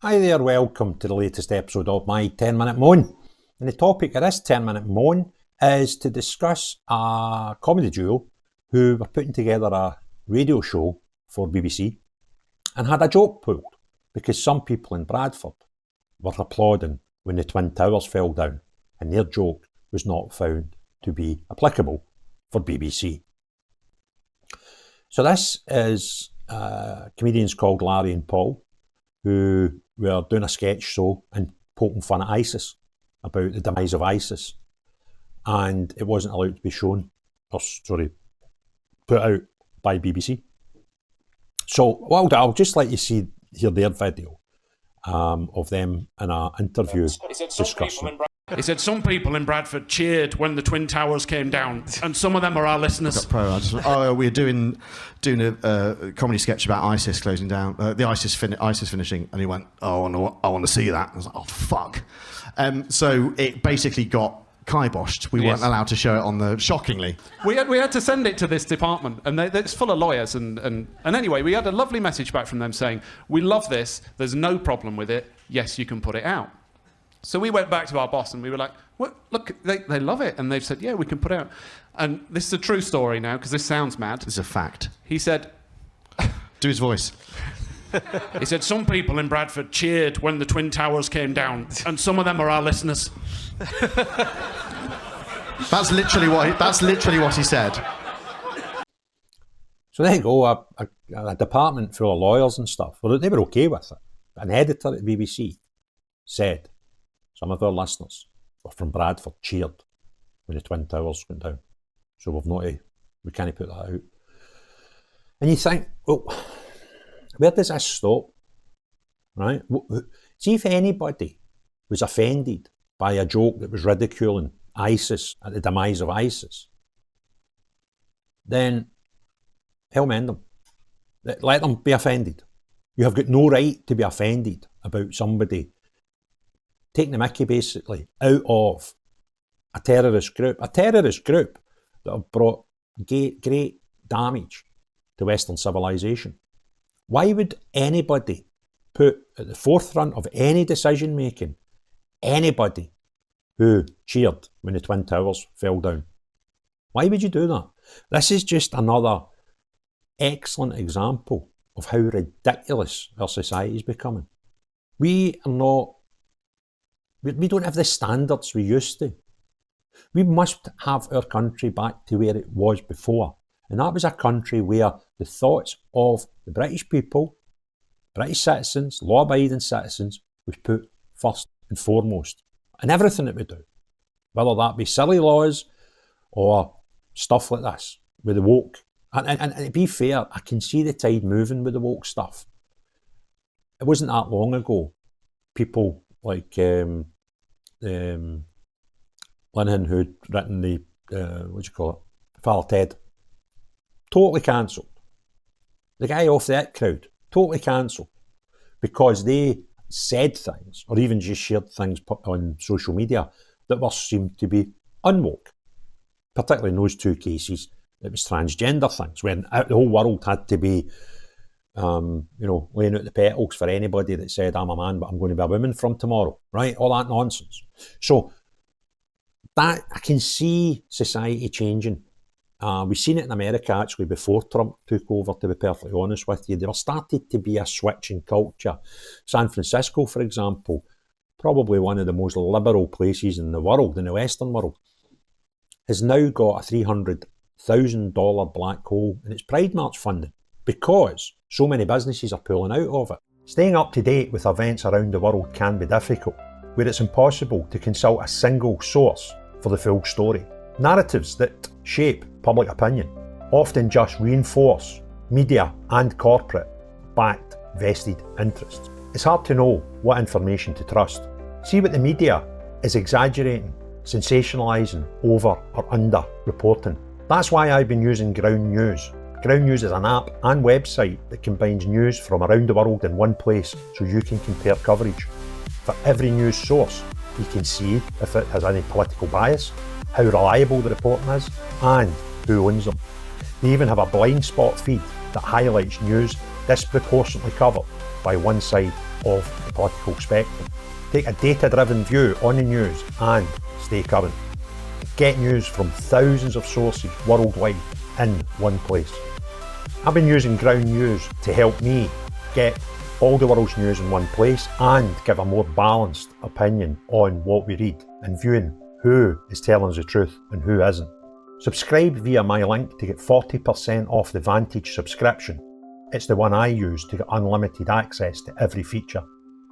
Hi there, welcome to the latest episode of my 10-minute moan. And the topic of this 10-minute moan is to discuss a comedy duo who were putting together a radio show for BBC and had a joke pulled because some people in Bradford were applauding when the Twin Towers fell down and their joke was not found to be applicable for BBC. So this is comedians called Larry and Paul who were doing a sketch show and poking fun at ISIS, about the demise of ISIS. And it wasn't allowed to be shown, put out by BBC. So I'll just let you hear their video of them in an interview discussing. He said some people in Bradford cheered when the Twin Towers came down, and some of them are our listeners. We're doing a comedy sketch about ISIS closing down, the ISIS finishing, and he went, "Oh, no, I want to see that." I was like, "Oh, fuck!" So it basically got kiboshed. We weren't allowed to show it on the. Shockingly, we had to send it to this department, and it's full of lawyers. And anyway, we had a lovely message back from them saying, "We love this. There's no problem with it. Yes, you can put it out." So we went back to our boss and we were like, "What? Look, they love it." And they've said, "Yeah, we can put it out." And this is a true story now, because this sounds mad. It's a fact. He said... Do his voice. He said, some people in Bradford cheered when the Twin Towers came down, and some of them are our listeners. That's literally what he said. So there you go, a department full of lawyers and stuff. Well, they were okay with it. An editor at BBC said, some of our listeners were from Bradford cheered when the Twin Towers went down. So we can't put that out. And you think, well, where does this stop? Right? See, if anybody was offended by a joke that was ridiculing ISIS at the demise of ISIS, then hell mend them. Let them be offended. You have got no right to be offended about somebody taking the mickey, basically, out of a terrorist group that have brought great damage to Western civilization. Why would anybody put at the forefront of any decision making anybody who cheered when the Twin Towers fell down? Why would you do that? This is just another excellent example of how ridiculous our society is becoming. We don't have the standards we used to. We must have our country back to where it was before. And that was a country where the thoughts of the British people, British citizens, law-abiding citizens, was put first and foremost in everything that we do. Whether that be silly laws or stuff like this with the woke. And to be fair, I can see the tide moving with the woke stuff. It wasn't that long ago. People like Linehan, who'd written the, Father Ted, totally cancelled. The guy off that crowd, totally cancelled. Because they said things, or even just shared things on social media that seemed to be unwoke. Particularly in those two cases, it was transgender things, when the whole world had to be laying out the petals for anybody that said, "I'm a man, but I'm going to be a woman from tomorrow," right? All that nonsense. So that I can see society changing. We've seen it in America actually before Trump took over, to be perfectly honest with you. There started to be a switch in culture. San Francisco, for example, probably one of the most liberal places in the world, in the Western world, has now got a $300,000 black hole in its Pride March funding because so many businesses are pulling out of it. Staying up to date with events around the world can be difficult, where it's impossible to consult a single source for the full story. Narratives that shape public opinion often just reinforce media and corporate-backed vested interests. It's hard to know what information to trust. See what the media is exaggerating, sensationalising, over or under reporting. That's why I've been using Ground News. Ground News is an app and website that combines news from around the world in one place so you can compare coverage. For every news source, you can see if it has any political bias, how reliable the reporting is, and who owns them. They even have a blind spot feed that highlights news disproportionately covered by one side of the political spectrum. Take a data-driven view on the news and stay current. Get news from thousands of sources worldwide in one place. I've been using Ground News to help me get all the world's news in one place and give a more balanced opinion on what we read and viewing who is telling us the truth and who isn't. Subscribe via my link to get 40% off the Vantage subscription. It's the one I use to get unlimited access to every feature.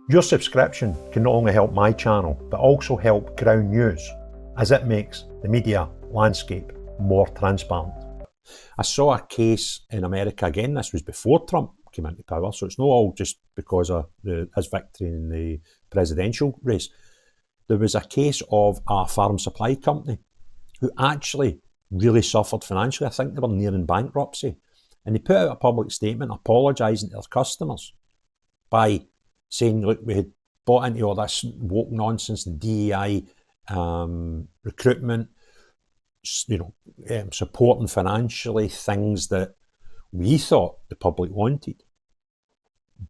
Your subscription can not only help my channel, but also help Ground News, as it makes the media landscape more transparent. I saw a case in America again, this was before Trump came into power, so it's not all just because of his victory in the presidential race. There was a case of a farm supply company who actually really suffered financially. I think they were nearing bankruptcy. And they put out a public statement apologising to their customers by saying, look, we had bought into all this woke nonsense and DEI recruitment, supporting financially things that we thought the public wanted.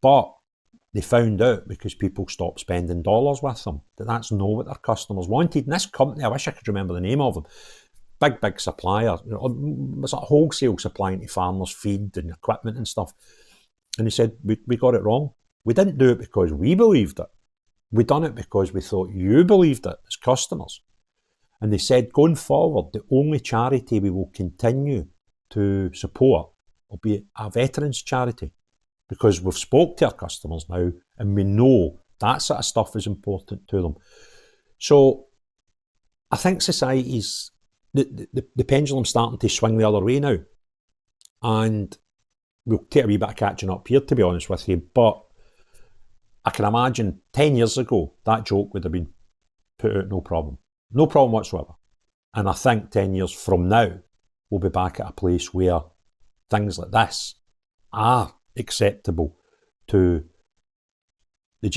But they found out, because people stopped spending dollars with them, that that's not what their customers wanted. And this company, I wish I could remember the name of them, big supplier, was a wholesale supplying to farmers feed and equipment and stuff. And he said, we got it wrong. We didn't do it because we believed it. We done it because we thought you believed it as customers. And they said, going forward, the only charity we will continue to support will be a veterans charity, because we've spoke to our customers now and we know that sort of stuff is important to them. So I think society's, the pendulum's starting to swing the other way now. And we'll take a wee bit of catching up here, to be honest with you, but I can imagine 10 years ago, that joke would have been put out no problem. No problem whatsoever. And I think 10 years from now, we'll be back at a place where things like this are acceptable to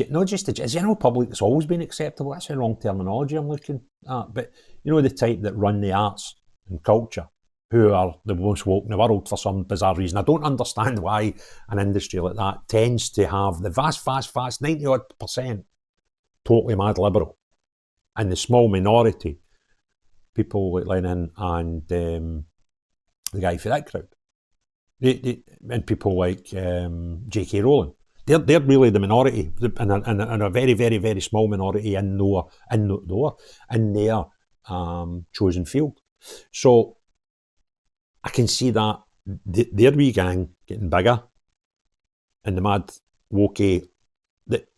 not just the general public. It's always been acceptable. That's the wrong terminology I'm looking at. But the type that run the arts and culture, who are the most woke in the world for some bizarre reason. I don't understand why an industry like that tends to have the vast, 90-odd% totally mad liberal, and the small minority, people like Lennon and the guy for that crowd, and people like J.K. Rowling. They're really the minority, and a very, very, very small minority in their chosen field. So I can see that their wee gang getting bigger, and the mad wokey that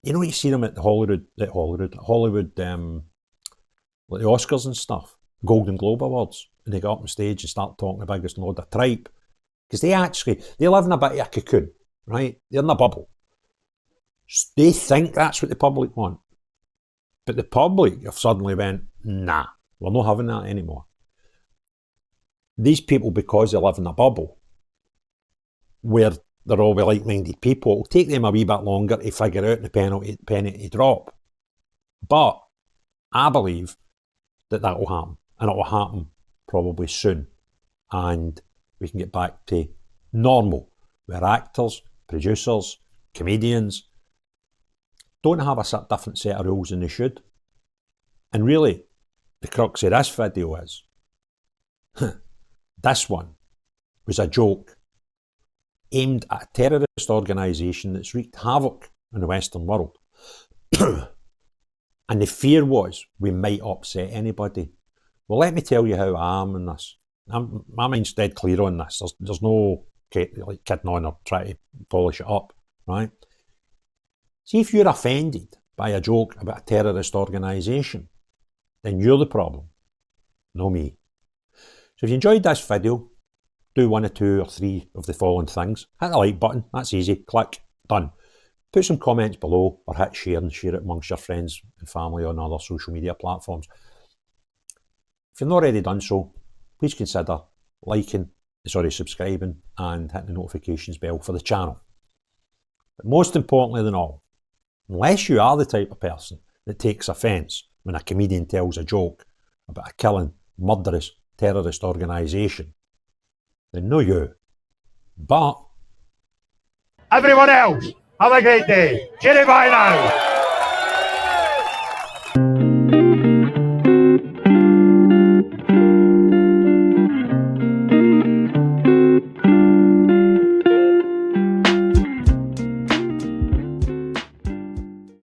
you see them at Hollywood, like the Oscars and stuff, Golden Globe Awards, and they go up on stage and start talking the biggest load of tripe, because they live in a bit of a cocoon, right? They're in a bubble. They think that's what the public want, but the public have suddenly went, nah, we're not having that anymore. These people, because they live in a bubble where they're all like-minded people, it'll take them a wee bit longer to figure out the penny to drop. But I believe that will happen, and it will happen probably soon. And we can get back to normal, where actors, producers, comedians don't have a different set of rules than they should. And really, the crux of this video is, this one was a joke aimed at a terrorist organisation that's wreaked havoc in the Western world. And the fear was we might upset anybody. Well, let me tell you how I am in this. My mind's dead clear on this. There's no kidding on or trying to polish it up, right? See, if you're offended by a joke about a terrorist organisation, then you're the problem, not me. So if you enjoyed this video, do 1 or 2 or 3 of the following things. Hit the like button, that's easy, click, done. Put some comments below, or hit share and share it amongst your friends and family on other social media platforms. If you've not already done so, please consider subscribing and hitting the notifications bell for the channel. But most importantly than all, unless you are the type of person that takes offence when a comedian tells a joke about a killing, murderous, terrorist organisation, then no you. But everyone else, have a great day. Cheerio, bye now.